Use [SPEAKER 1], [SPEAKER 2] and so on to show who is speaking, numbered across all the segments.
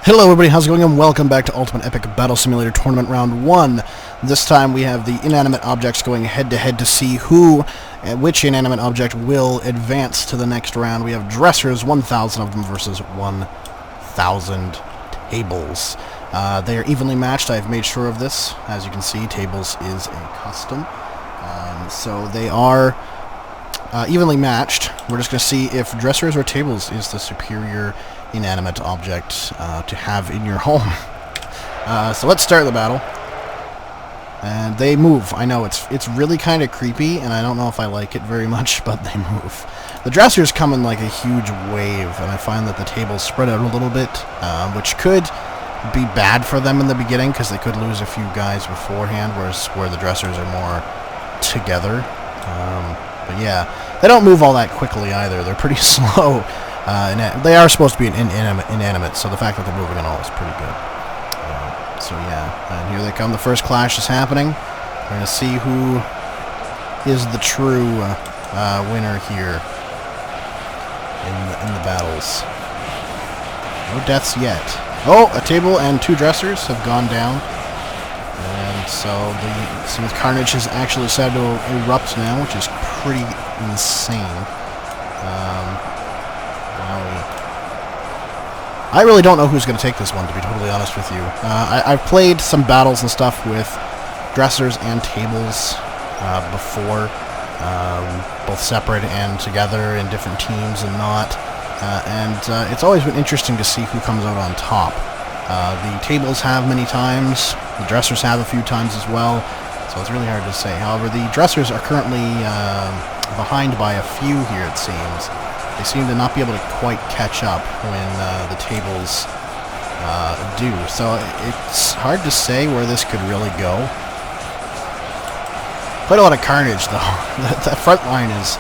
[SPEAKER 1] Hello everybody, how's it going, and welcome back to Ultimate Epic Battle Simulator Tournament Round 1. This time we have the inanimate objects going head-to-head to see which inanimate object will advance to the next round. We have dressers, 1,000 of them versus 1,000 tables. They are evenly matched. I've made sure of this. As you can see, tables is a custom. So they are evenly matched. We're just going to see if dressers or tables is the superior inanimate object to have in your home. So let's start the battle. And they move. I know it's really kind of creepy, and I don't know if I like it very much, but they move. The dressers come in like a huge wave, and I find that the tables spread out a little bit, which could be bad for them in the beginning because they could lose a few guys beforehand, where the dressers are more together. But yeah, they don't move all that quickly either. They're pretty slow. They are supposed to be inanimate, so the fact that they're moving at all is pretty good. So yeah, and here they come. The first clash is happening. We're going to see who is the true winner here in the battles. No deaths yet. Oh, a table and two dressers have gone down. And so the carnage has actually decided to erupt now, which is pretty insane. I really don't know who's going to take this one, to be totally honest with you. I've played some battles and stuff with dressers and tables before, both separate and together in different teams and not. It's always been interesting to see who comes out on top. The tables have many times, the dressers have a few times as well, so it's really hard to say. However, the dressers are currently behind by a few here, it seems. They seem to not be able to quite catch up when the tables do. So it's hard to say where this could really go. Quite a lot of carnage, though. The front line is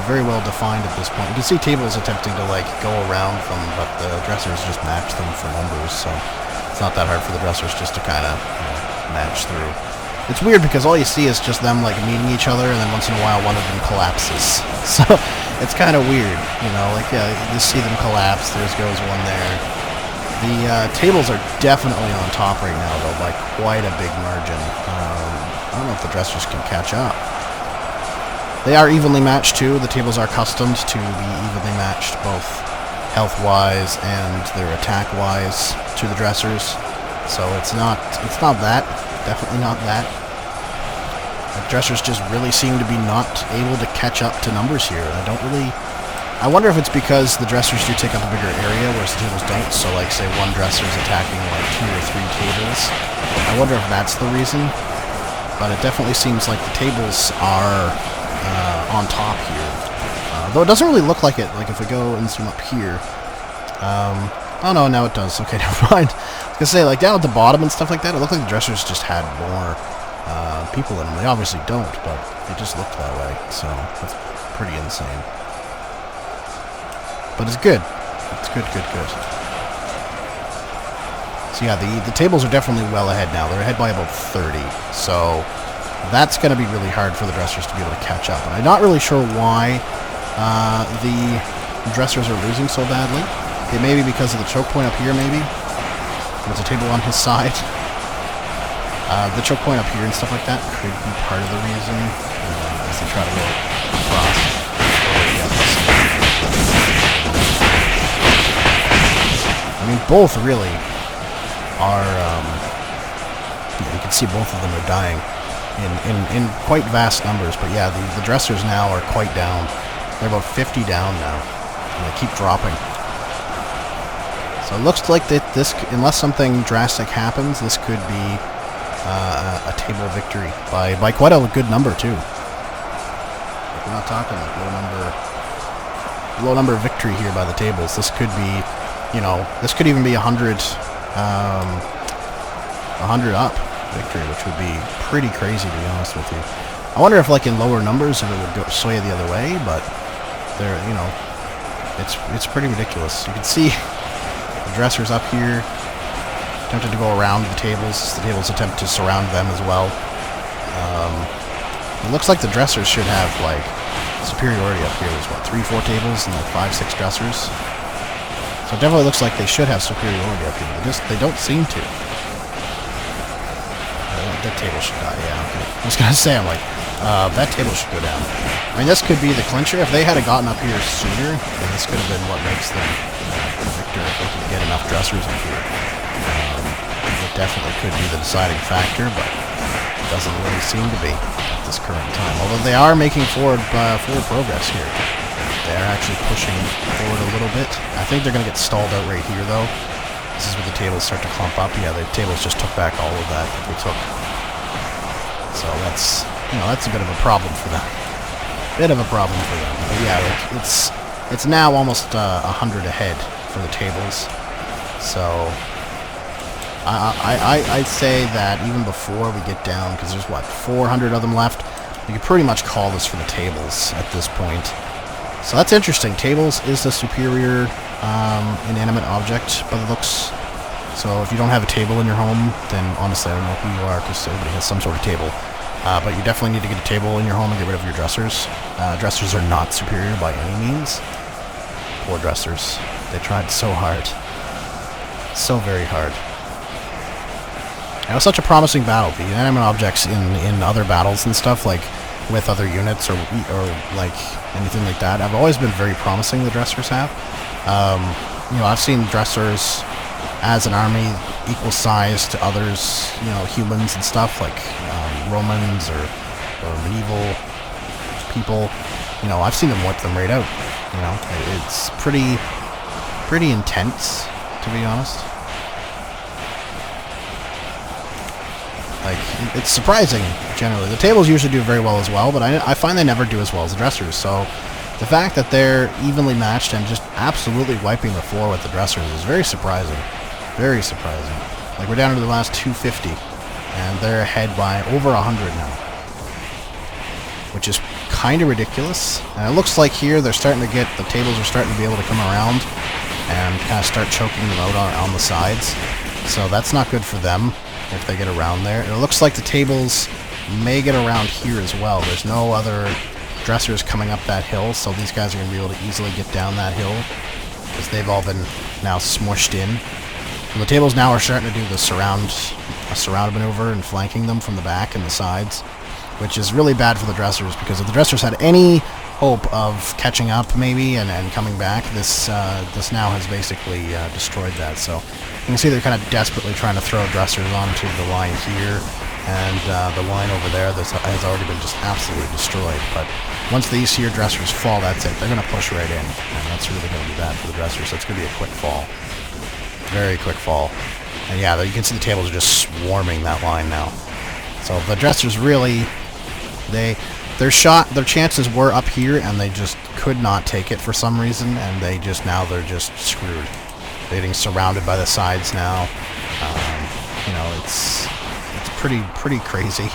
[SPEAKER 1] very well defined at this point. You can see tables attempting to go around them, but the dressers just match them for numbers. So it's not that hard for the dressers just to kind of match through. It's weird because all you see is just them meeting each other, and then once in a while one of them collapses. So it's kind of weird, you just see them collapse. There goes one there. The tables are definitely on top right now, though, by quite a big margin. I don't know if the dressers can catch up. They are evenly matched too. The tables are accustomed to be evenly matched, both health-wise and their attack-wise, to the dressers. So it's not that. Definitely not that. The dressers just really seem to be not able to catch up to numbers here. I wonder if it's because the dressers do take up a bigger area, whereas the tables don't. So, say one dresser is attacking 2 or 3 tables. I wonder if that's the reason. But it definitely seems like the tables are on top here. Though it doesn't really look like it. If we go and zoom up here. Oh no, now it does. Okay, never mind. I was going to say, down at the bottom and stuff like that, it looked like the dressers just had more people in them. They obviously don't, but it just looked that way. So, that's pretty insane. But it's good. It's good. So yeah, the tables are definitely well ahead now. They're ahead by about 30. So, that's going to be really hard for the dressers to be able to catch up. And I'm not really sure why the dressers are losing so badly. It may be because of the choke point up here, maybe. There's a table on his side. The choke point up here and stuff like that could be part of the reason as they try to go across. I mean, both really are. You can see both of them are dying in quite vast numbers. But yeah, the dressers now are quite down. They're about 50 down now, and they keep dropping. So it looks like that unless something drastic happens, this could be a table victory by quite a good number too. We're not talking low number victory here by the tables. This could be, this could even be 100 up victory, which would be pretty crazy, to be honest with you. I wonder if in lower numbers if it would sway the other way, but there, it's pretty ridiculous. You can see the dressers up here attempting to go around the tables. The tables attempt to surround them as well. It looks like the dressers should have superiority up here. There's 3-4 tables and 5-6 dressers. So it definitely looks like they should have superiority up here. They don't seem to. That table should die, yeah. Okay. I was going to say, I'm like, that table should go down. I mean, this could be the clincher. If they had gotten up here sooner, then this could have been what makes them the victor if they could get enough dressers up here. It definitely could be the deciding factor, but it doesn't really seem to be at this current time. Although they are making forward progress here. They are actually pushing forward a little bit. I think they're going to get stalled out right here, though. This is where the tables start to clump up. Yeah, the tables just took back all of that they took. So that's, that's a bit of a problem for them. Bit of a problem for them. But yeah, it's now almost 100 ahead for the tables. So I'd say that even before we get down, because there's what, 400 of them left, you could pretty much call this for the tables at this point. So that's interesting. Tables is the superior inanimate object by the looks. So if you don't have a table in your home, then honestly I don't know who you are, because everybody has some sort of table. But you definitely need to get a table in your home and get rid of your dressers. Dressers are not superior by any means. Poor dressers. They tried so hard. So very hard. It was such a promising battle. The inanimate objects in other battles and stuff, like with other units or like anything like that, have always been very promising, the dressers have. I've seen dressers as an army equal size to others, humans and stuff, like Romans or medieval people. I've seen them wipe them right out. It's pretty intense, to be honest. Like, it's surprising, generally. The tables usually do very well as well, but I find they never do as well as the dressers, so the fact that they're evenly matched and just absolutely wiping the floor with the dressers is very surprising. Very surprising. Like, we're down to the last 250, and they're ahead by over 100 now, which is kind of ridiculous. And it looks like here the tables are starting to be able to come around and kind of start choking them out on the sides. So that's not good for them if they get around there. It looks like the tables may get around here as well. There's no other dressers coming up that hill, so these guys are going to be able to easily get down that hill because they've all been now smushed in. And the tables now are starting to do the surround maneuver and flanking them from the back and the sides, which is really bad for the dressers, because if the dressers had any hope of catching up maybe and coming back, this now has basically destroyed that. So you can see they're kind of desperately trying to throw dressers onto the line here, and the line over there has already been just absolutely destroyed. But once these here dressers fall, that's it. They're going to push right in, and that's really going to be bad for the dressers. So it's going to be a quick fall. Very quick fall. And yeah, you can see the tables are just swarming that line now. So the dressers really, their chances were up here, and they just could not take it for some reason, and they're just screwed. They're getting surrounded by the sides now. It's pretty crazy.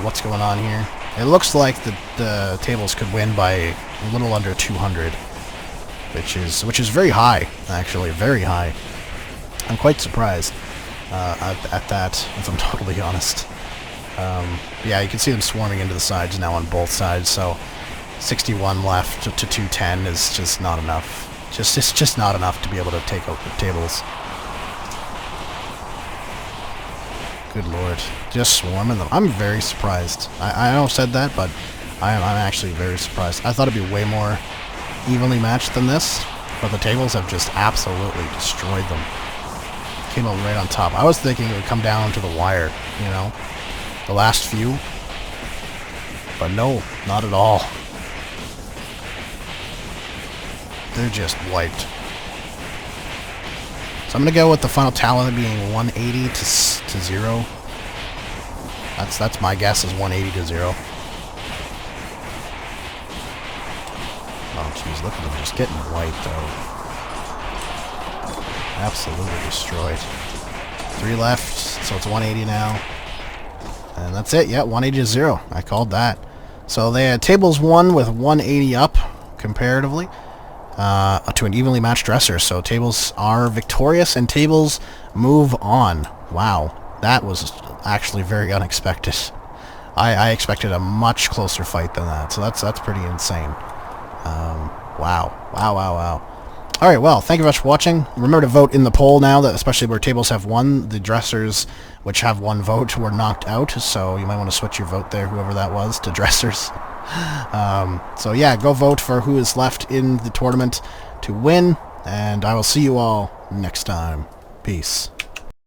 [SPEAKER 1] What's going on here? It looks like the tables could win by a little under 200, which is very high, actually, very high. I'm quite surprised at that, if I'm totally honest. Yeah, you can see them swarming into the sides now on both sides, so 61 left to 210 is just not enough. It's just not enough to be able to take out the tables. Good lord. Just swarming them. I'm very surprised. I know I said that, but I'm actually very surprised. I thought it'd be way more evenly matched than this, but the tables have just absolutely destroyed them. Came out right on top. I was thinking it would come down to the wire, the last few. But no, not at all. They're just wiped. So I'm going to go with the final tally being 180 to 0. That's my guess, is 180 to 0. Oh jeez, look at them just getting wiped out. Absolutely destroyed. 3 left, so it's 180 now. And that's it, yeah, 180 to 0. I called that. So they had tables won with 180 up, comparatively, to an evenly matched dresser. So tables are victorious, and tables move on. Wow, that was actually very unexpected. I expected a much closer fight than that, so that's pretty insane. Wow. Alright, well, thank you very much for watching. Remember to vote in the poll now, that especially where tables have won. The dressers, which have one vote, were knocked out, so you might want to switch your vote there, whoever that was, to dressers. So yeah, go vote for who is left in the tournament to win, and I will see you all next time. Peace.